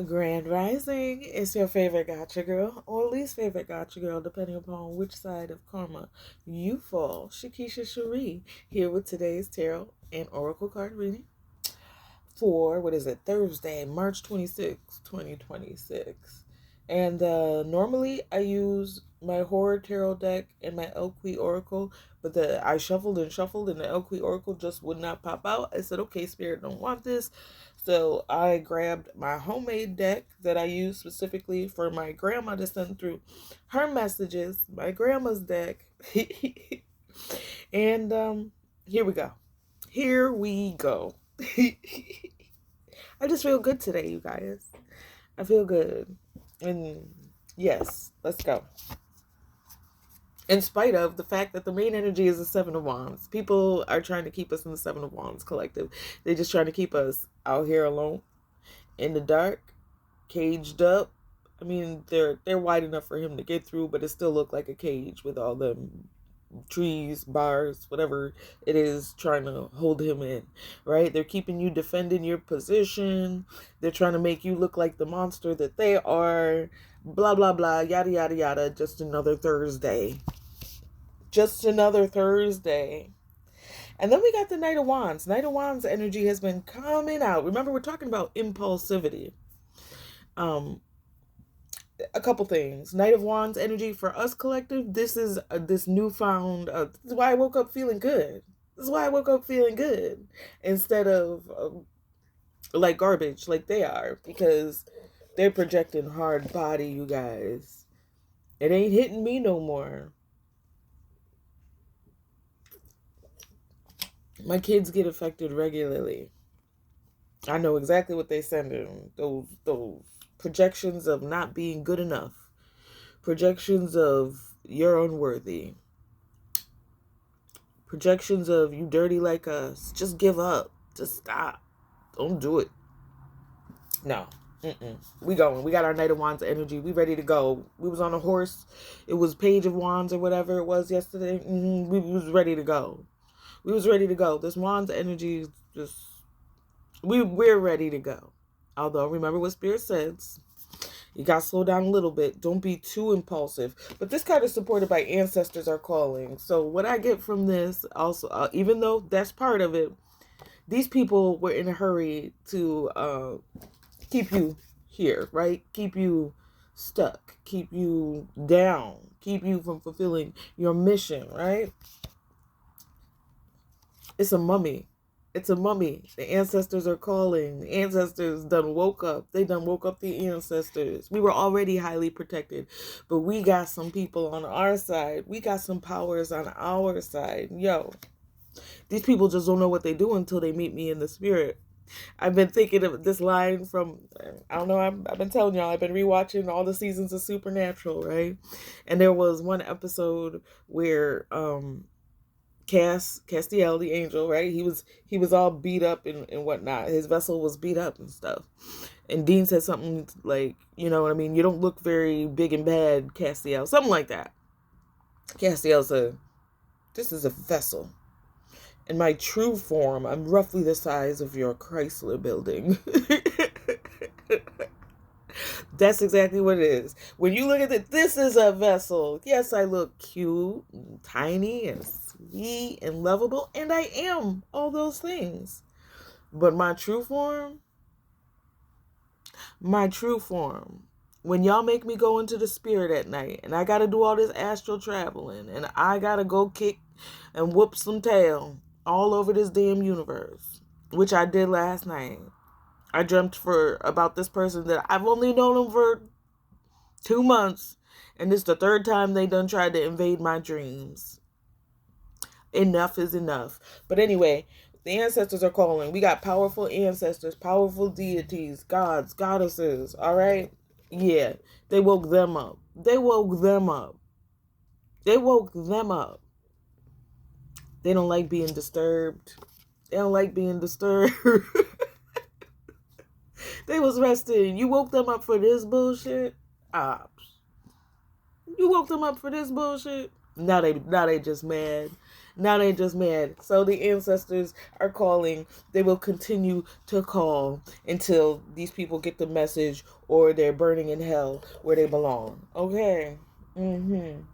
Grand Rising is your favorite gotcha girl, or least favorite gotcha girl, depending upon which side of karma you fall. Shakisha Cherie here with today's tarot and oracle card reading for, what is it, Thursday, March 26th, 2026. And normally I use my Horror Tarot deck and my Elqui Oracle, but I shuffled and shuffled and the Elqui Oracle just would not pop out. I said, okay, Spirit don't want this. So I grabbed my homemade deck that I use specifically for my grandma to send through her messages, my grandma's deck. And here we go. Here we go. I just feel good today, you guys. I feel good. And yes, let's go. In spite of the fact that the main energy is the Seven of Wands. People are trying to keep us in the Seven of Wands collective. They're just trying to keep us out here alone, in the dark, caged up. I mean, they're wide enough for him to get through, but it still looked like a cage with all them trees, bars, whatever it is trying to hold him in, right? They're keeping you defending your position. They're trying to make you look like the monster that they are. Blah, blah, blah, yada, yada, yada. Just another Thursday. Just another Thursday. And then we got the Knight of Wands. Knight of Wands energy has been coming out. Remember, we're talking about impulsivity. A couple things. Knight of Wands energy for us collective. This is this newfound. This is why I woke up feeling good. This is why I woke up feeling good instead of like garbage, like they are, because they're projecting hard body. You guys, it ain't hitting me no more. My kids get affected regularly. I know exactly what they send them. Those projections of not being good enough. Projections of you're unworthy. Projections of you dirty like us. Just give up. Just stop. Don't do it. No. We going. We got our Knight of Wands energy. We ready to go. We was on a horse. It was Page of Wands or whatever it was yesterday. We was ready to go. We was ready to go. This Wands energy is just... We're ready to go. Although, remember what Spirit says. You got to slow down a little bit. Don't be too impulsive. But this card is supported by ancestors are calling. So what I get from this also, even though that's part of it, these people were in a hurry to keep you here, right? Keep you stuck. Keep you down. Keep you from fulfilling your mission, right? It's a mummy. It's a mummy. The ancestors are calling. The ancestors done woke up. They done woke up the ancestors. We were already highly protected, but we got some people on our side. We got some powers on our side. Yo, these people just don't know what they do until they meet me in the spirit. I've been thinking of this line from, I don't know, I've been telling y'all, I've been rewatching all the seasons of Supernatural, right? And there was one episode where Castiel, the angel, right? He was all beat up and whatnot. His vessel was beat up and stuff. And Dean said something like, you know what I mean? You don't look very big and bad, Castiel. Something like that. Castiel said, this is a vessel. In my true form, I'm roughly the size of your Chrysler building. That's exactly what it is. When you look at it, this is a vessel. Yes, I look cute, and tiny, and sweet, and lovable, and I am all those things. But my true form, when y'all make me go into the spirit at night, and I gotta do all this astral traveling, and I gotta go kick and whoop some tail all over this damn universe, which I did last night. I dreamt about this person that I've only known him for 2 months, and this is the third time they done tried to invade my dreams. Enough is enough. But anyway, the ancestors are calling. We got powerful ancestors, powerful deities, gods, goddesses, all right? Yeah, they woke them up. They woke them up. They woke them up. They don't like being disturbed. They don't like being disturbed. They was resting. You woke them up for this bullshit? Ops. You woke them up for this bullshit? Now they just mad. Now they're just mad. So the ancestors are calling. They will continue to call until these people get the message or they're burning in hell where they belong. Okay. And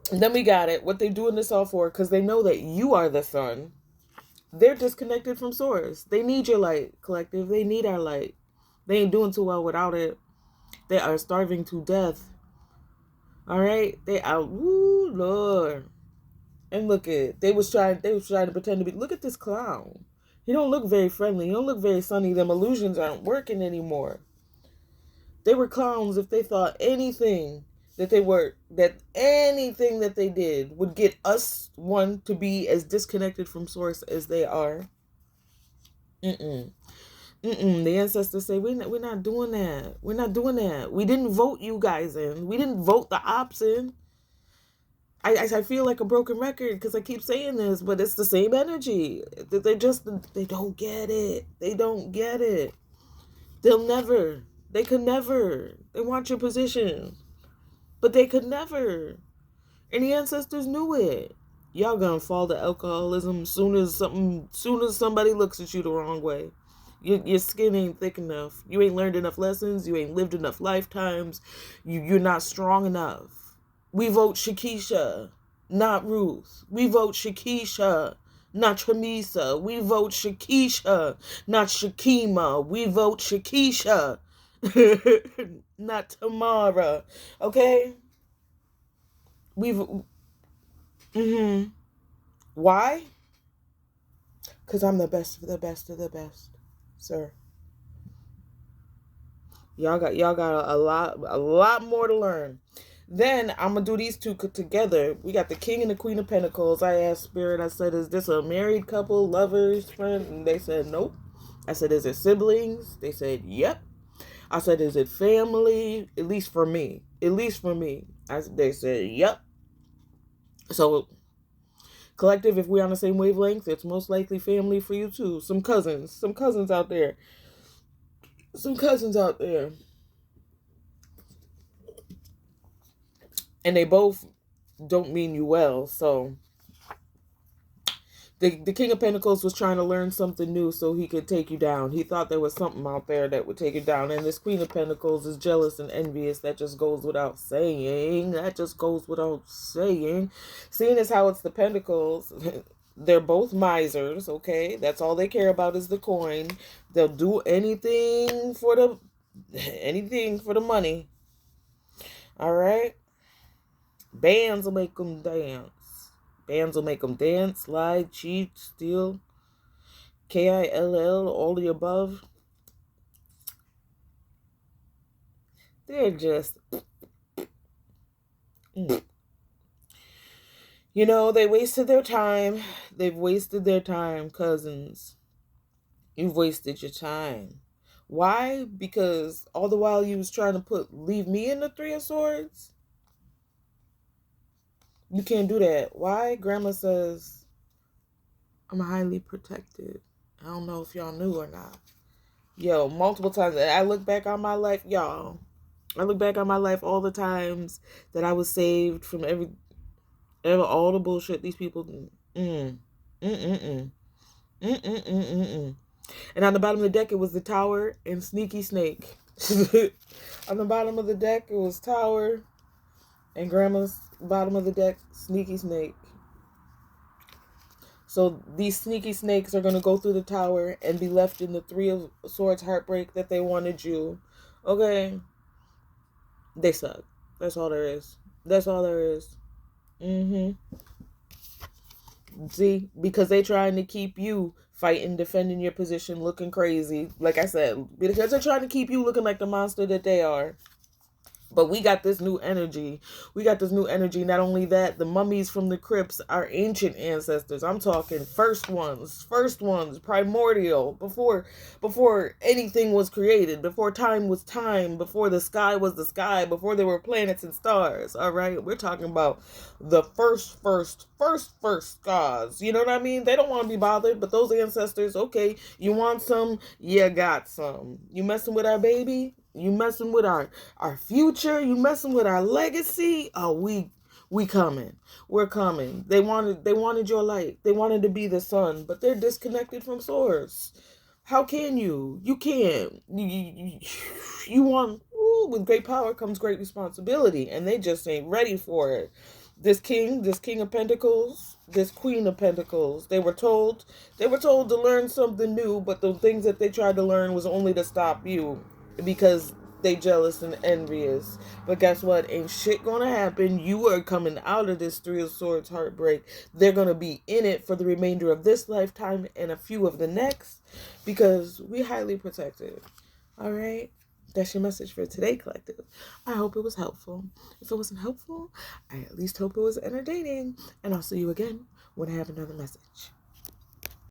then we got it. What they doing this all for? Because they know that you are the sun. They're disconnected from source. They need your light, collective. They need our light. They ain't doing too well without it. They are starving to death. All right? They out. Woo, Lord. And look at, they was trying to pretend to be, look at this clown. He don't look very friendly. He don't look very sunny. Them illusions aren't working anymore. They were clowns if they thought anything that anything that they did would get us one to be as disconnected from source as they are. The ancestors say we're not doing that. We're not doing that. We didn't vote you guys in. We didn't vote the ops in. I feel like a broken record because I keep saying this, but it's the same energy. They don't get it. They don't get it. They could never. They want your position, but they could never. And the ancestors knew it. Y'all gonna fall to alcoholism soon as somebody looks at you the wrong way. Your skin ain't thick enough. You ain't learned enough lessons. You ain't lived enough lifetimes. You're not strong enough. We vote Shakisha, not Ruth. We vote Shakisha, not Tramisa. We vote Shakisha, not Shakima. We vote Shakisha, not Tamara. Okay? Why? Because I'm the best of the best of the best, sir. Y'all got a lot more to learn. Then I'm gonna do these two together. We got the King and the Queen of Pentacles. I asked Spirit, I said, is this a married couple, lovers, friend? And they said nope. I said, is it siblings? They said yep. I said, is it family? At least for me. They said yep. So collective, if we're on the same wavelength, it's most likely family for you too. Some cousins out there. And they both don't mean you well. So the King of Pentacles was trying to learn something new so he could take you down. He thought there was something out there that would take you down. And this Queen of Pentacles is jealous and envious. That just goes without saying. Seeing as how it's the Pentacles, they're both misers, okay? That's all they care about is the coin. They'll do anything for the money. All right? Bands will make them dance. Lie, cheat, steal, KILL, all the above. They're just... You know, they wasted their time. They've wasted their time, cousins. You've wasted your time. Why? Because all the while you was trying to leave me in the Three of Swords. You can't do that. Why? Grandma says, I'm highly protected. I don't know if y'all knew or not. Yo, multiple times. I look back on my life, y'all. I look back on my life all the times that I was saved from all the bullshit these people. And on the bottom of the deck, it was the Tower and Sneaky Snake. On the bottom of the deck, it was Tower and Grandma's bottom of the deck, Sneaky Snake. So these sneaky snakes are going to go through the Tower and be left in the Three of Swords heartbreak that they wanted you. Okay? They suck. That's all there is. See? Because they trying to keep you fighting, defending your position, looking crazy. Like I said, because they're trying to keep you looking like the monster that they are. But we got this new energy. Not only that, the mummies from the crypts are ancient ancestors. I'm talking first ones, primordial, before anything was created, before time was time, before the sky was the sky, before there were planets and stars. All right, we're talking about the first gods. You know what I mean? They don't want to be bothered, but those ancestors, okay, you want some? You got some. You messing with our baby? You messing with our future? You messing with our legacy? Oh, we We coming. We're coming. They wanted your light. They wanted to be the sun, but they're disconnected from source. How can you? You can't. You want, ooh, with great power comes great responsibility, and they just ain't ready for it. This king of pentacles, this queen of pentacles, they were told to learn something new, but the things that they tried to learn was only to stop you because they jealous and envious. But guess what? Ain't shit gonna happen. You are coming out of this Three of Swords heartbreak. They're gonna be in it for the remainder of this lifetime and a few of the next, because we highly protected. All right? That's your message for today, collective. I hope it was helpful. If it wasn't helpful, I at least hope it was entertaining. And I'll see you again when I have another message.